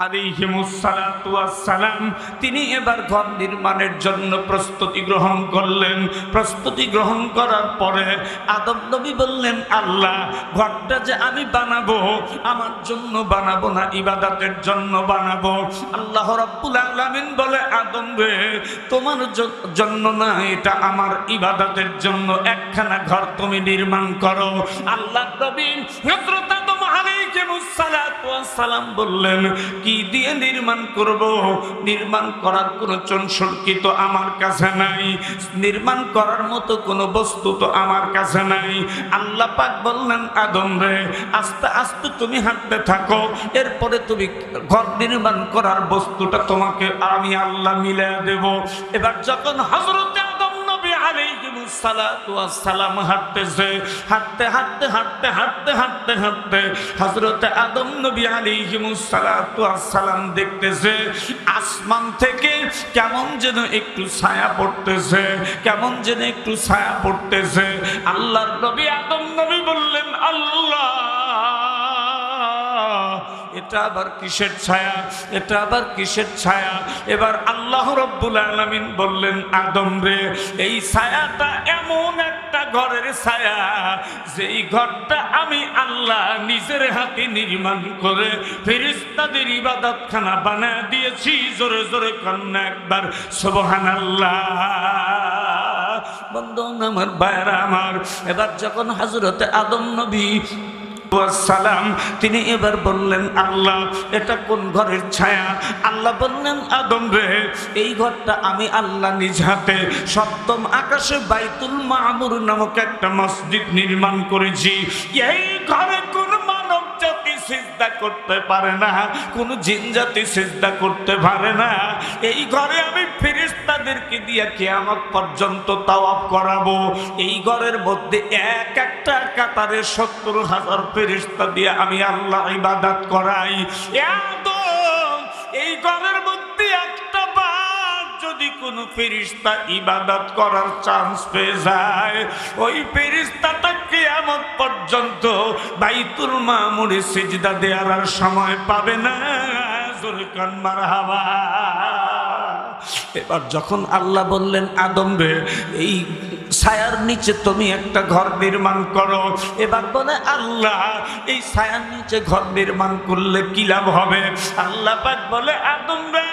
আলাইহিমুসসালাতু ওয়াসসালাম তিনি এবার ঘর নির্মাণের জন্য প্রস্তুতি গ্রহণ করলেন। প্রস্তুতি গ্রহণ করার পরে আদম নবী বললেন, আল্লাহ, ঘরটা যে আমি বানাবো আমার জন্য বানাবো না, ইবাদতের জন্য বানাবো। আল্লাহ রাব্বুল আলামিন বলে, আদম রে, তোমার জন্য না, এটা আমার ইবাদতের জন্য একখানা ঘর তুমি নির্মাণ করো। আল্লাহ নবী হযরত আদম আলাইহিমুসসালাতু ওয়াসসালাম বললেন, কি দিয়ে নির্মাণ করব? নির্মাণ করার কোনো চঞ্চলকি তো আমার কাছে নাই, নির্মাণ করার মতো কোনো বস্তু তো আমার কাছে নাই। আল্লাহ পাক বললেন, আদম রে, আস্তে আস্তে তুমি হাঁটতে থাকো, এরপরে তুমি ঘর নির্মাণ করার বস্তুটা তোমাকে আমি আল্লাহ মিলিয়ে দেব। এবার যখন হযরত আদম নবী আলাইহিমুসসালাতু ওয়াসসালাম হাঁটতেছে, হাঁটতে হাঁটতে হাঁটতে হাঁটতে হাঁটতে হাঁটতে হযরত আদম নবী আলাইহিমুসসালাতু ওয়াসসালাম দেখতেছে আসমান থেকে কেমন যেন একটু ছায়া পড়তেছে, কেমন যেন একটু ছায়া পড়তেছে। আল্লাহর নবী আদম নবী বললেন, আল্লাহ, এটা আবার কিসের ছায়া? এটা আবার কিসের ছায়া? এবার আল্লাহ রাব্বুল আলামিন বললেন, আদম রে, এই ছায়াটা এমন একটা ঘরের ছায়া, যেই ঘরটা আমি আল্লাহ নিজের হাতে নির্মাণ করে ফেরেশতাদের ইবাদতখানা বানায় দিয়েছি। জোরে জোরে কন্যা একবার সুবহানাল্লাহ। বন্ধু আমার, ভাইরা আমার, এবার যখন হযরত আদম নবী সালাম তিনি এবার বললেন, আল্লাহ, এটা কোন ঘরের ছায়া? আল্লাহ বললেন, আদম রে, এই ঘরটা আমি আল্লাহ নিজ হাতে সপ্তম আকাশে বাইতুল মামুর নামক একটা মসজিদ নির্মাণ করেছি। এই ঘরে কোন মানব জাতি সিজদা করতে পারে না, কোন জিন জাতি সিজদা করতে পারে না। এই ঘরে আমি ফেরেশতাদেরকে দিয়ে কিয়ামত পর্যন্ত তাওয়াফ করাবো। এই ঘরের মধ্যে এক একটা কাতারে ৭০,০০০ ফেরেশতা দিয়ে আমি আল্লাহ ইবাদত করাই। আদম, এই ঘরের মধ্যে একটা বার যদি কোন ফেরেশতা ইবাদত করার চান্স পেয়ে যায়, ওই ফেরেশতাটা কিয়ামত পর্যন্ত বাইতুল মামুরে সিজদা দেওয়ার আর সময় পাবে না। জোরে কান মারহাবা। এবার যখন আল্লাহ বললেন, আদম রে, এই ছায়ার নিচে তুমি একটা ঘর নির্মাণ করো। এবার বলে, আল্লাহ, এই ছায়ার নিচে ঘর নির্মাণ করলে কি লাভ হবে? আল্লাহ পাক বলে, আদম রে,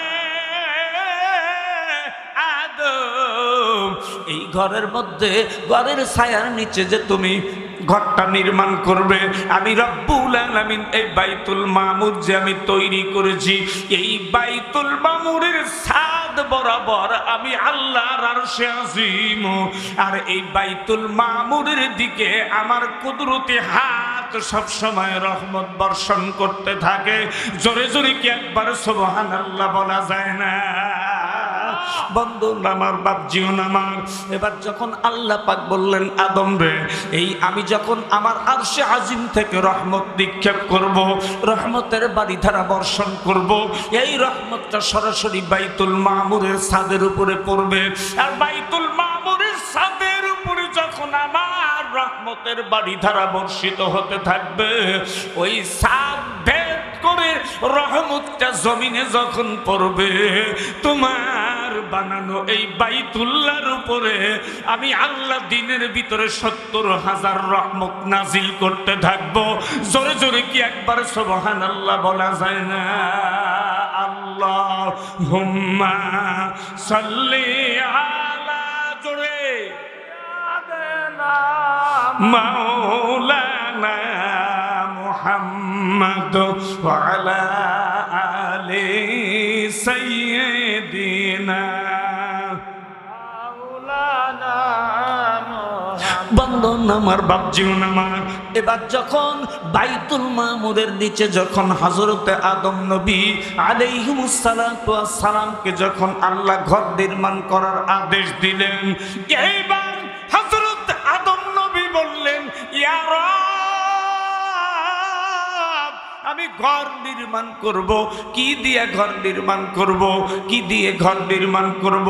আদম, এই ঘরের মধ্যে, ঘরের ছায়ার নিচে যে তুমি ঘরটা নির্মাণ করবে, আমি রব্বুল আলামিন এই বাইতুল মামুর যে আমি তৈরি করেছি, এই বাইতুল মামুরের ছাদ বরাবর আমি আল্লাহর আরশে আজিম, আর এই বাইতুল মামুরের দিকে আমার কুদরতি হাত সব সময় রহমত বর্ষণ করতে থাকে। জোরে জোরে কি একবার সুবহানাল্লাহ বলা যায় না? বন্ধু আমার, বাপজিও আমার, এবার যখন আল্লাহ পাক বললেন, আদম রে, এই আমি যখন আমার আরশে আজিম থেকে রহমত নিক্ষেপ করব, রহমতের বারিধারা বর্ষণ করব, এই রহমতটা সরাসরি বাইতুল মামুরের ছাদের উপরে পড়বে। আর বাইতুল মামুরের ছাদের উপরে যখন আমার রহমতের বারিধারা বর্ষিত হতে থাকবে, ওই ছাদ ভেদ করে রহমতটা জমিনে যখন পড়বে, তোমার বানানো এই বাইতুল্লাহর উপরে আমি আল্লাহ দিনের ভিতরে ৭০,০০০ রহমত নাজিল করতে থাকবো। জোরে জোরে কি একবার সুবহানাল্লাহ বলা যায় না? আল্লাহুম্মা সাল্লি আলা, জোরে, মাওলানা মুহাম্মদ ওয়া আলা আলি সাইয়্যিদিনা মাওলানা মুহাম্মদ। বন্ধন আমার, বাপজিও আমার, এবার যখন বাইতুল মামুরের নিচে যখন হযরতে আদম নবী আলাইহিমুসসালাতু ওয়াসসালামকে যখন আল্লাহ ঘর নির্মাণ করার আদেশ দিলেন, এইবার হযরত আদম নবী বললেন, ইয়া রাব, আমি আমি ঘর নির্মাণ করব। কি দিয়ে ঘর নির্মাণ করব? কি দিয়ে ঘর নির্মাণ করব?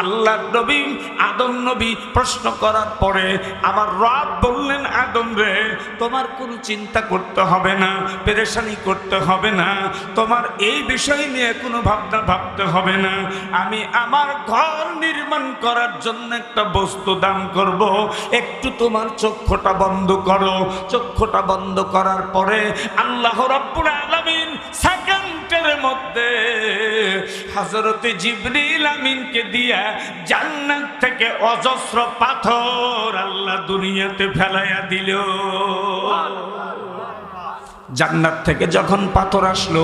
আল্লাহর নবী আদম নবী প্রশ্ন করার পরে আমার রব বললেন, আদম রে, তোমার কোনো চিন্তা করতে হবে না, পেরেশানি করতে হবে না, তোমার এই বিষয় নিয়ে কোনো ভাবনা ভাবতে হবে না। আমি আমার ঘর নির্মাণ করার জন্য একটা বস্তু দান করব। একটু তোমার চক্ষুটা বন্ধ করো। চক্ষুটা বন্ধ করার পরে আল্লাহ রাব্বুল আলামিন সেকেন্ডের মধ্যে হযরতে জিবরিল আমিনকে দিয়া জান্নাত থেকে অজস্র পাথর আল্লাহ দুনিয়াতে ফেলাইয়া দিল। জান্নাত থেকে যখন পাথর আসলো,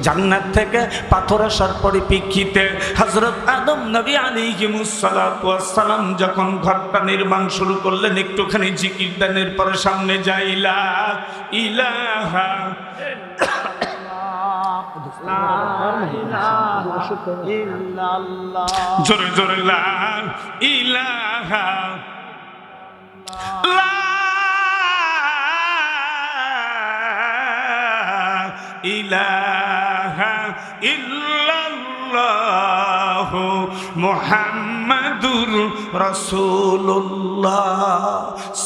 জান্নাত থেকে পাথর আসার পরিপ্রেক্ষিতে হযরত আদম নবী আলাইহিস সালাতু ওয়াস সালাম যখন ঘরটা নির্মাণ শুরু করলেন, একটুখানি জিকির দানের পরে সামনে যাইলা ইলাহা জোরে জোরে লা ইলাহা লা ইলাহা ইল্লাল্লাহ মুহাম্মাদুর রাসূলুল্লাহ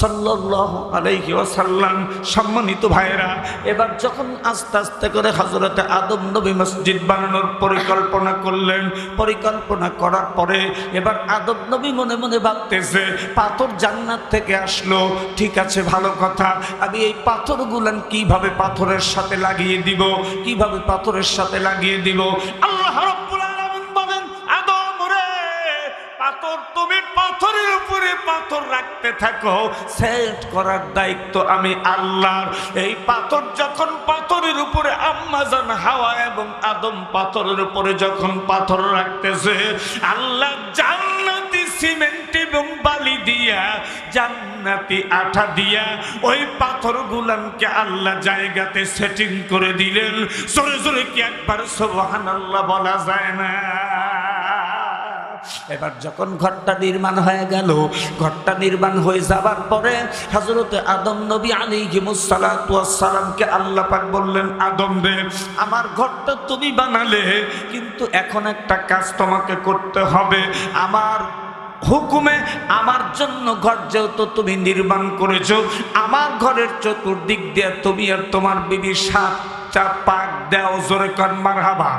সাল্লাল্লাহু আলাইহি ওয়াসাল্লাম। সম্মানিত ভাইরা, এবার যখন আস্তে আস্তে করে হযরতে আদম নবী মসজিদ বানানোর পরিকল্পনা করলেন, পরিকল্পনা করার পরে এবার আদম নবী মনে মনে ভাবতেছে, পাথর জান্নাত থেকে আসলো, ঠিক আছে, ভালো কথা, আমি এই পাথরগুলান কিভাবে পাথরের সাথে লাগিয়ে দিব, কিভাবে পাথরের সাথে লাগিয়ে দিব। আল্লাহ রাব্বুল আলামিন বলেন, আদম রে, পাথর তুমি পাথরের উপরে পাথর রাখতে থাকো, সেট করার দায়িত্ব আমি আল্লাহর। এই পাথর যখন পাথরের উপরে আম্মা জান হাওয়া এবং আদম পাথরের উপরে যখন পাথর রাখতেছে, আল্লাহ জান্নাতি সিমেন্ট এবং বালি দিয়া, জান্নাতি আঠা দিয়া ওই পাথরগুলানকে আল্লাহ জায়গাতে সেটিং করে দিলেন। জোরে জোরে কি একবার সুবহানাল্লাহ বলা যায় না? এবার যখন ঘরটা নির্মাণ হয়ে গেল, ঘরটা নির্মাণ হয়ে যাবার পরে হযরতে আদম নবী আলাইহিস সালাতু ওয়াস সালামকে আল্লাহ পাক বললেন, আদম রে, আমার ঘরটা তুমি বানালে, কিন্তু এখন একটা কাজ তোমাকে করতে হবে। আমার হুকুমে আমার জন্য ঘর যেহেতু তুমি নির্মাণ করেছো, আমার ঘরের চতুর্দিক দিয়ে তুমি আর তোমার বিবি 7টা পাক দাও। জোরে কর মারহাবা।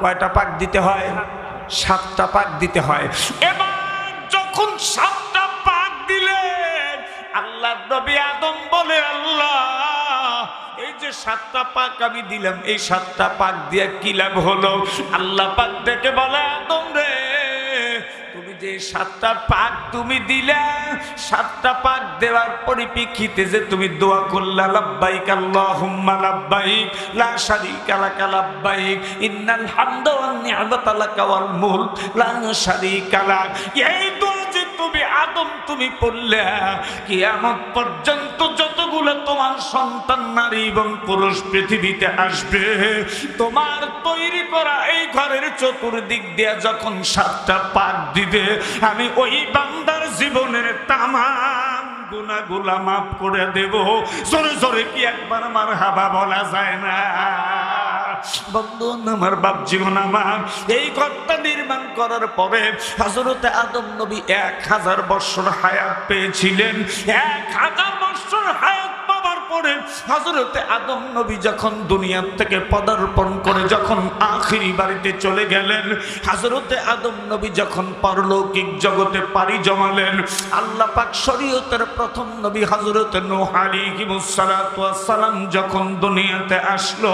কয়টা পাক দিতে হয়? 7টা পাক দিতে হয়। এবার যখন 7টা পাক দিলেন, আল্লাহ নবী আদম বলে, আল্লাহ, এই যে 7টা পাক আমি দিলাম, এই 7টা পাক দিয়ে কি লাভ হলো? আল্লাহ পাক দেখে বলে, আদম রে, তুমি যে 7টা পাক তুমি দিলা, 7টা পাক দেওয়ার পরিপ্রেক্ষিতে যে তুমি দোয়া করলা, লাব্বাইক আল্লাহুম্মা লাব্বাইক লা শারীকা লাকা লাব্বাইক ইন্নাল হামদা ওয়ান নি'মাতা লাকা ওয়াল মুলক লা শারীকা লাক, এই দোয়া যে তুমি আদম তুমি পড়লে, কিয়ামত পর্যন্ত যতগুলো তোমার সন্তান নারী এবং পুরুষ পৃথিবীতে আসবে, তোমার তৈরি করা এই ঘরের চতুর্দিক দিয়ে যখন 7টা পাক দিবে, আমি ওই বান্দার জীবনের তামাম গুনাহগুলো মাফ করে দেব। জোরে জোরে কি একবার মারহাবা বলা যায় না? বন্ধু আমার, বাপ জীবন আমার, এই ঘরটা নির্মাণ করার পরে হযরতে আদম নবী 1000 বছর হায়াত পেয়েছিলেন। 1000 বছর হায়াত পাওয়ার পরে হযরতে আদম নবী যখন দুনিয়া থেকে পদার্পণ করে যখন আখিরি বাড়িতে চলে গেলেন, হযরতে আদম নবী যখন পারলৌকিক জগতে পাড়ি জমালেন, আল্লাহ পাক শরীয়তের প্রথম নবী হযরতে নূহ আলাইহিস সালাতু ওয়াস সালাম যখন দুনিয়াতে আসলো,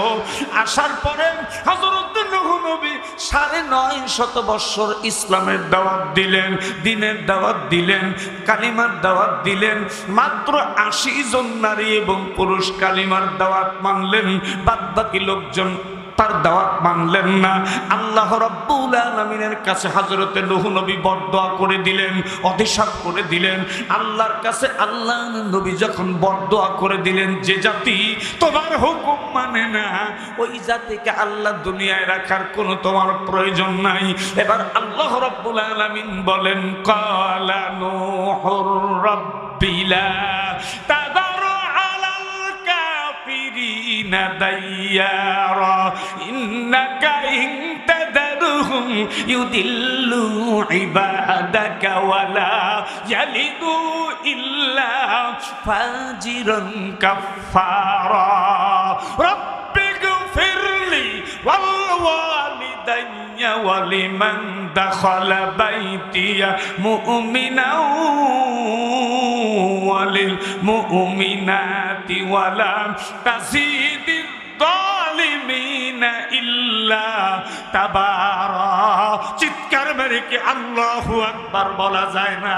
আসার পরে হযরতে নূহ নবী 950 বছর ইসলামের দাওয়াত দিলেন, দ্বীনের দাওয়াত দিলেন, কালিমার দাওয়াত দিলেন। মাত্র 80 জন নারী এবং পুরুষ কালিমার দাওয়াত মানলেন, বাদ বাকি লোকজন তার দাওয়াত মানলেন না। আল্লাহ রাব্বুল আলামিনের কাছে হযরতে নূহ নবী বদদোয়া করে দিলেন, অভিশাপ করে দিলেন। আল্লাহর কাছে আল্লাহ নবী যখন বদদোয়া করে দিলেন, যে জাতি তোমার হুকুম মানে না, ওই জাতিকে আল্লাহ দুনিয়ায় রাখার কোনো তোমার প্রয়োজন নাই। এবার আল্লাহ রাব্বুল আলামিন বলেন, ক্বালা নূহুর রাব্বিলা তাযারু আলাল কাফিরিন الظالمين ديارا إنك إن تذرهم يضلوا عبادك ولا يلدوا إلا فاجرا كفارا رب اغفر لي والوالدي ولمن دخل بيتي مؤمنا وللمؤمنات ولا تزيد الظالمين إلا تبارا চিৎকার মেরে কি আল্লাহু আকবার বলা যায় না?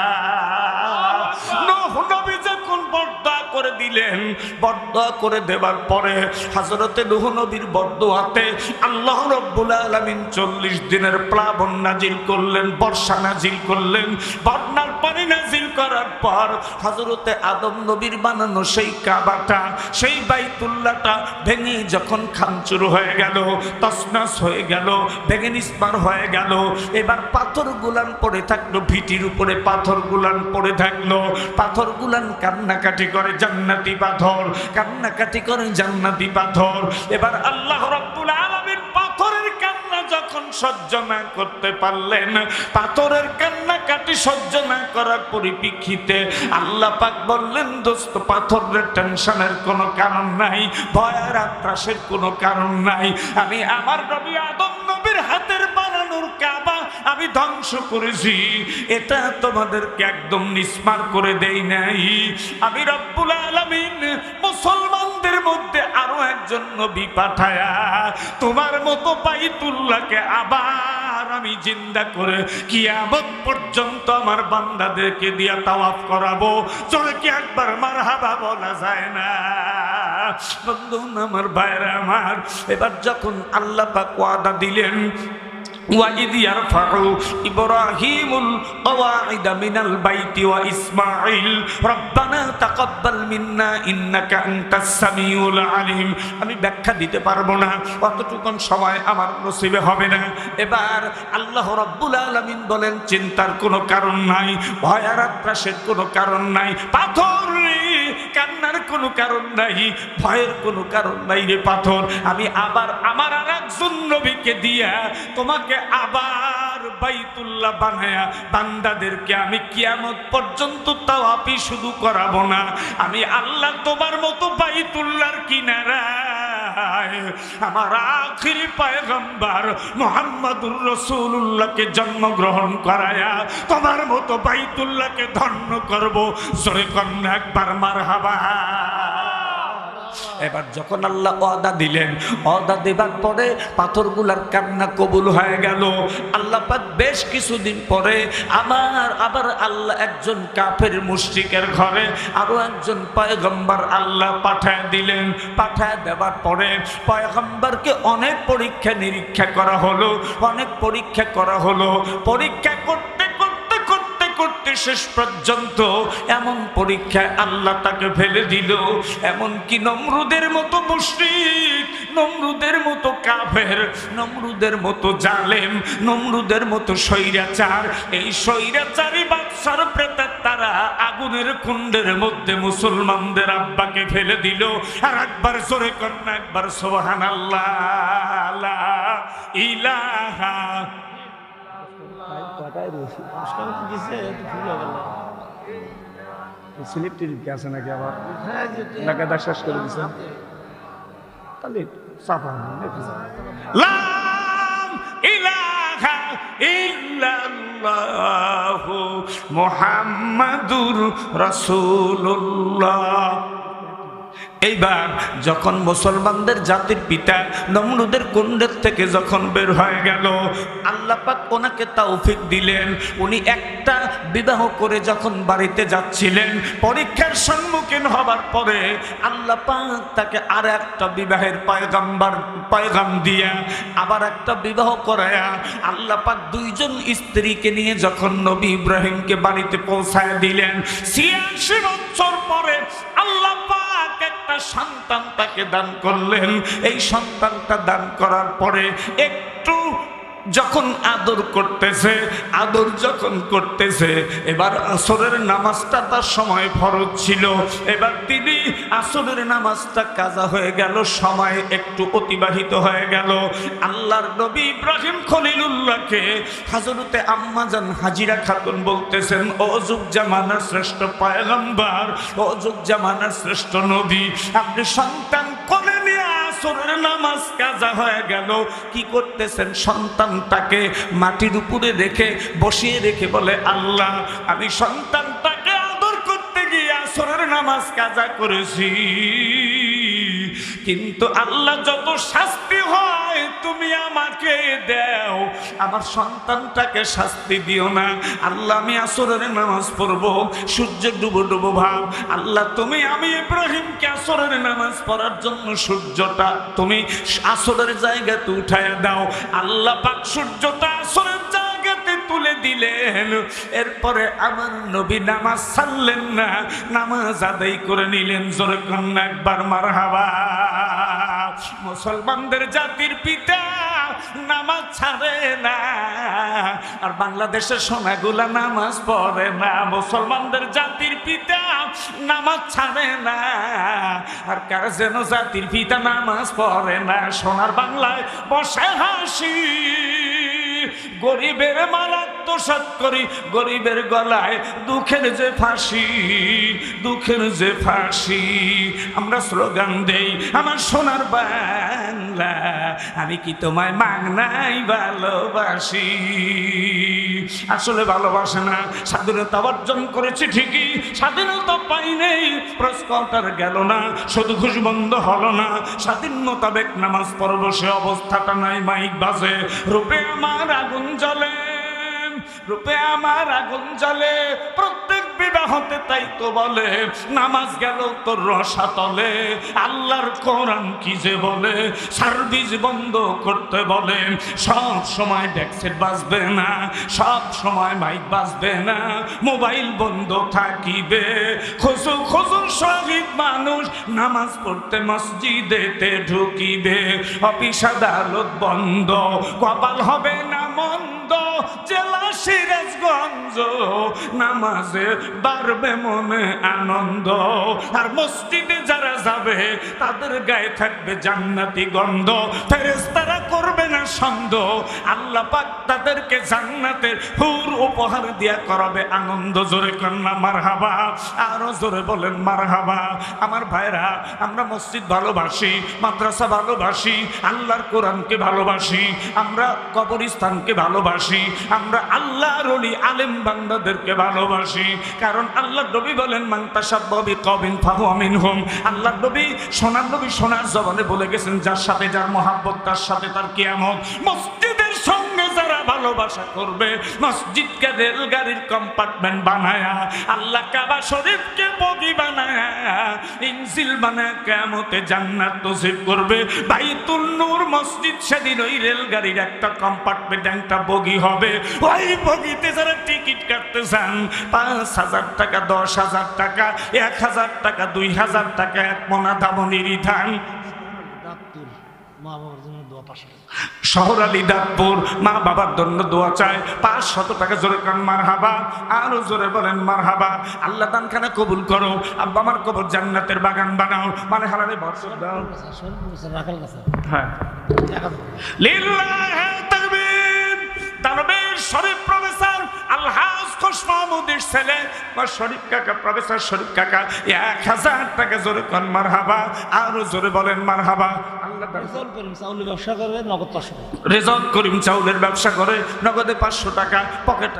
নূহ নবী যখন বদদোয়া করে দিলেন, বদদোয়া করে দেবার পরে হযরতে নূহ নবীর বদদোয়াতে আল্লাহ রাব্বুল আলামিন 40 দিনের প্লাবন নাজিল করলেন, বর্ষা নাজিল করলেন। বন্যার পানি নাজিল করার পর হযরতে আদম নবীর বানানো সেই কাবাটা, সেই বাইতুল্লাহটা ভেঙে যখন খানচুর হয়ে গেল, তছনছ হয়ে গেল, ভেঙে নিস্পার হয়ে গেল, এবার পাথর গুলান পড়ে থাকলো, ভিটির উপরে পাথর গুলান পড়ে থাকলো। পাথর গুলান কান্নাকাটি করে, জান্নাতি পাথর, কান্নাকাটি করে জান্নাতি পাথর। এবার আল্লাহ রাব্বুল আলামিন পাথরের কান্না যখন সহ্য না করতে পারলেন, পাথরের কান্নাকাটি সহ্য না করার পরিপ্রেক্ষিতে আল্লাহ পাক বললেন, দোস্ত পাথরের টেনশনের কোনো কারণ নাই, ভয়ের আত্রাসের কোনো কারণ নাই। আমি আমার নবী আদম নবীর হাতের বানানোর কাবা আমি ধ্বংস করেছি, এটা তোমাদেরকে একদম নিস্মার করে দেই নাই। আমি রব্বুল আলামিন মুসলমানদের মধ্যে আরো একজন নবী পাঠায়া তোমার মতো বাইতুল্লাহকে আবার আমি জিন্দা করে কিয়ামত পর্যন্ত আমার বান্দাদেরকে দিয়া তাওয়াফ করাবো। চলে কি একবার মারহাবা বলা যায় না? বন্ধু আমার ভাইরা আমার, এবার যখন আল্লাহ পাক ওয়াদা দিলেন, وَإِذْ يَرْفَعُ إِبْرَاهِيمُ الْقَوَاعِدَ مِنَ الْبَيْتِ وَإِسْمَاعِيلُ رَبَّنَا تَقَبَّلْ مِنَّا إِنَّكَ أَنْتَ السَّمِيعُ الْعَلِيمُ। আমি ব্যাখ্যা দিতে পারবো না, অতটুকুন সময় আমার নসিবে হবে না। এবার আল্লাহ রাব্বুল আলামিন বলেন, চিন্তার কোনো কারণ নাই, ভয়ের আত্রাসের কোনো কারণ নাই, পাথর কান্নার কোনো কারণ নাই, ভয়ের কোনো কারণ নাই রে পাথর। আমি আবার আমার আর একজন নবীকে দিয়া তোমাকে আবার বাইতুল্লাহ বানায়া বান্দাদেরকে আমি কিয়ামত পর্যন্ত তাওয়াফই শুধু করাবো না, আমি আল্লাহ তোমার মতো বাইতুল্লাহর কিনারায় আমার আখিরি পয়গম্বর মুহাম্মদুর রাসূলুল্লাহকে জন্মগ্রহণ করায়া তোমার মতো বাইতুল্লাহকে ধন্য করব। জোরে কন্যা একবার মারহাবা। এবার যখন আল্লাহ ওয়াদা দিলেন, ওয়াদা দেবার পরে পাথরগুলার কান্না কবুল হয়ে গেল। আল্লাহ পাক বেশ কিছুদিন পরে আবার আল্লাহ একজন কাফের মুশরিকের ঘরে আরো একজন পয়গম্বর আল্লাহ পাঠায় দিলেন। পাঠায় দেওয়ার পরে পয়গম্বরকে অনেক পরীক্ষা নিরীক্ষা করা হলো, অনেক পরীক্ষা করা হলো। পরীক্ষা করতে শেষ পর্যন্ত এমন পরীক্ষায় আল্লাহ তাকে ফেলে দিল, এমনকি নমরুদের মতো মুশরিক, নমরুদের মতো কাফের, নমরুদের মতো জালেম, নমরুদের মতো স্বৈরাচার, এই স্বৈরাচারী বাদশার প্রেতার তারা আগুনের কুণ্ডের মধ্যে মুসলমানদের আব্বাকে ফেলে দিল। আর একবার জোরে কন্যা একবার সুবহানাল্লাহ, লা ইলাহা আছে নাকি আবার এলাকাটা শেষ করে দিচ্ছে, তাহলে চাপা লা ইলাহা ইল্লাল্লাহু মুহাম্মাদুর রাসূলুল্লাহ। এইবার যখন মুসলমানদের জাতির পিতা নমরুদের কুণ্ডের থেকে যখন বের হয়ে গেল, আল্লাহ পাক ওনাকে তৌফিক দিলেন। উনি একটা বিবাহ করে যখন বাড়িতে যাচ্ছিলেন, পরীক্ষার সম্মুখীন হবার পরে আল্লাহ পাক তাকে আর একটা বিবাহের পয়গাম দিয়া আবার একটা বিবাহ করায়া আল্লাহ পাক দুইজন স্ত্রীকে নিয়ে যখন নবী ইব্রাহিমকে বাড়িতে পৌঁছায় দিলেন, ৮৬ বছর পরে আল্লাহ পাক একটা সন্তান তাকে দান করলেন। এই সন্তানটা দান করার পরে একটু যখন আদর করতেছে, আদর যখন করতেছে, এবার আসরের নামাজটা তার সময় ফরজ ছিল, এবার তিনি আসরের নামাজটা কাজা হয়ে গেল, সময় একটু অতিবাহিত হয়ে গেল। আল্লাহর নবী ইব্রাহিম খলিলুল্লাহকে হযরতে আম্মাজান হাজিরা খাতুন বলতেছেন, ও যুগ জামানার শ্রেষ্ঠ পয়গম্বর, ও যুগ জামানার শ্রেষ্ঠ নবী, আপনি সন্তান কোলে নিয়ে আসরের নামাজ কাজা হয়ে গেল, কি করতেছেন? সন্তানটাকে মাটির উপরে রেখে বসিয়ে রেখে বলে, আল্লাহ আমি সন্তানটাকে আদর করতে গিয়ে আসরের নামাজ কাজা করেছি, কিন্তু আল্লাহ যত শাস্তি হয় তুমি আমাকে দাও, আমার সন্তানটাকে শাস্তি দিও না। আল্লাহ আমি আসরের নামাজ পড়বো, সূর্য ডুবো ডুবো ভাব, আল্লাহ তুমি আমি ইব্রাহিমকে আসরের নামাজ পড়ার জন্য সূর্যটা তুমি আসরের জায়গাতে উঠায়া দাও। আল্লাহ পাক সূর্যটা আসরের জায়গাতে তুলে দিলেন। এরপরে আমার নবী নামাজ ছাড়লেন না, নামাজ আদায় করে নিলেন। জোরে কন্যা একবার মারহাবা। মুসলমানদের জাতির পিতা নামাজ ছাড়ে না, আর বাংলাদেশের সোনাগুলা নামাজ পড়ে না। মুসলমানদের জাতির পিতা নামাজ ছাড়ে না, আর কার যেন জাতির পিতা নামাজ পড়ে না। সোনার বাংলায় বসে হাসি, গরিবের মাল আত্মসাৎ করি, গরিবের গলায় দুঃখের যে ফাঁসি, দুঃখের যে ফাঁসি। আমরা স্লোগান দেই, আমার সোনার বাংলা আমি কি তোমায় মাগনাই ভালোবাসি। আসলে ভালোবাসে না। স্বাধীনতা অর্জন করেছি ঠিকই, স্বাধীনতা পাই নেই, প্রশ্নটার গেল না, শুধু ঘুষ বন্ধ হলো না। স্বাধীন মোতাবেক নামাজ পড়ব, সে অবস্থাটা নাই। মাইক বাজে, রূপে আমার আগুন জ্বলে, রূপে আমার আগুন জ্বলে, প্রত্যেক বিবাহতে তাই তো বলে, নামাজ গেল তোর রসাতলে। আল্লাহর কোরআন কি যে বলে, সার্ভিস বন্ধ করতে বলে। সব সময় ডেস্কসেট বাজবে না, সব সময় মাইক বাজবে না, মোবাইল বন্ধ থাকিবে। খুশু খুশু শহীদ মানুষ নামাজ পড়তে মসজিদেতে ঢুকিবে। অফিস আদালত বন্ধ, কপাল হবে না মন্দ, জেলা সিরাজগঞ্জ নামাজে বাড়বে মনে আনন্দ। আর মসজিদে যারা যাবে তাদের গায়ে থাকবে জান্নাতি গন্ধ, ফেরেশতারা করবে না সন্দেহ। আল্লাহ পাক তাদেরকে জান্নাতের হুর উপহার দিয়া করাবে আনন্দ। জোরে কন্যা মারহাবা, আরো জোরে বলেন মারহাবা। আমার ভাইরা, আমরা মসজিদ ভালোবাসি, মাদ্রাসা ভালোবাসি, আল্লাহর কোরআনকে ভালোবাসি, আমরা কবরস্থানকে ভালোবাসি, আমরা আল্লাহর ওলি আলেম বান্দাদেরকে ভালোবাসি। কারণ আল্লাহ নবী বলেন, মান তাশাব্বাহা বিকওমিন ফাহুয়া মিনহুম। আল্লাহ নবী, সোনার নবী সোনার জবানে বলে গেছেন, যার সাথে যার মহাব্বত তার সাথে তার কিয়ামত। মসজিদের সঙ্গে যারা ভালোবাসা করবে, মসজিদকে রেলগাড়ির কম্পার্টমেন্ট বানায়া, আল্লাহ কাবা শরীফকে বগি বানায়া, ইনজিল বানায়া কিয়ামতে জান্নাত নসিব করবে। বাইতুল নূর মসজিদ সেদিন ওই রেলগাড়ির একটা কম্পার্টমেন্ট, একটা বগি হবে। ওই বগিতে যারা টিকিট কাটতে চান, ৫,০০০ টাকা, ১০,০০০ টাকা, ১,০০০ টাকা, ২,০০০ টাকা, এক মনা দামনির ধান। শহর আলী দাঁতপুর মা বাবার জন্য দোয়া চায়, ৫০০ টাকা। জোরে কান মারহাবা, আরো জোরে বলেন মারহাবা। আল্লাহ দানখানা কবুল করো, আব্বা আমার কবর জান্নাতের বাগান বানাও, মানে হালালে বর্ষণ দাও। হ্যাঁ, লিল্লাহি তাকবীর। তানবীর শরীফ প্রফেসর আলহাজ খোশ মাহমুদের ছেলে বা শরীফ কাকা, প্রফেসর শরীফ কাকা, ১,০০০ টাকা। জোরে কান মারহাবা, আরো জোরে বলেন মারহাবা। রেজাউল করিম চাউলের ব্যবসা করে, নগদে ৫০০ টাকা, পকেট